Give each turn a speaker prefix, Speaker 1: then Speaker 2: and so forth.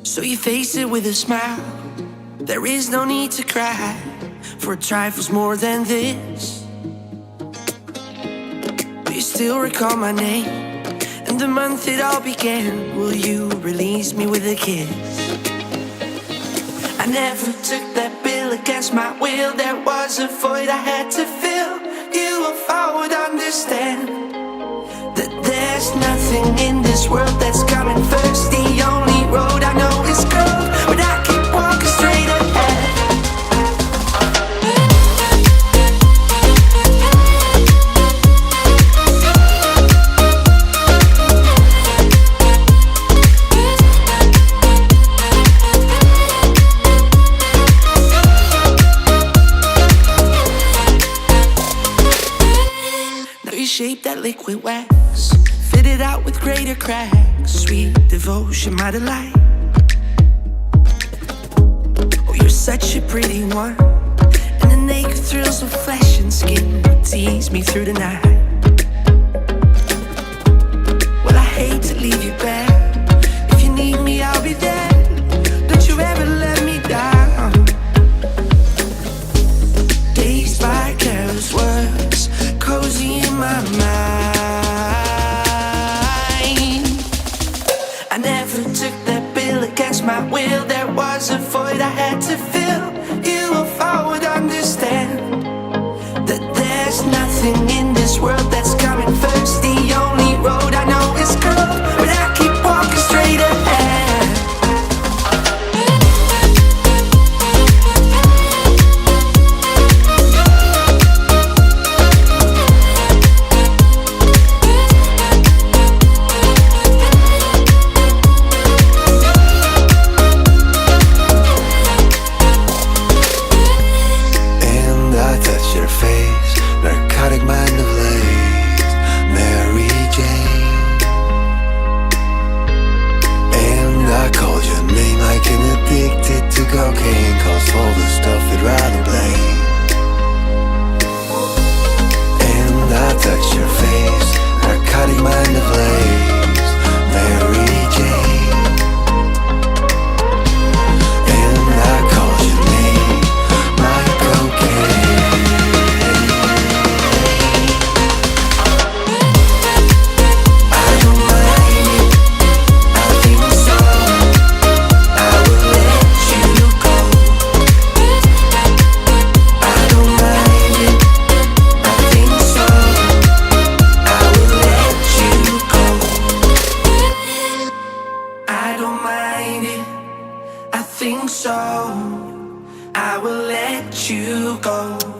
Speaker 1: So you face it with a smile. There is no need to cry, for trifles more than this. But you still recall my name and the month it all began. Will you release me with a kiss? I never took that bill against my will. There was a void I had to fill. You, if I would understand that there's nothing in this world that's coming first. The only road I know is cold, but I keep walking straight ahead. Now you shape that liquid wax, fit it out with greater cracks. Sweet devotion, my delight. Oh, you're such a pretty one, and the naked thrills of flesh and skin will tease me through the night. Well, I hate to leave you back. If you need me, I'll be there. Don't you ever let me down. Dazed by careless words, cozy in my mind. I never took that bill against my will. There was a void I had to fill. You, if I would understand that there's nothing in this world that's coming first. The only road I know is cold, but I keep walking straight ahead.
Speaker 2: Cocaine calls for the stuff they'd rather blame. And I touch your face, narcotic mind ablaze, Mary Jane. And I called your name, my cocaine. I don't mind it, I think so. I will let you go. I don't mind it, I think so. I will let you go. I don't mind it, I think so. I will let you go.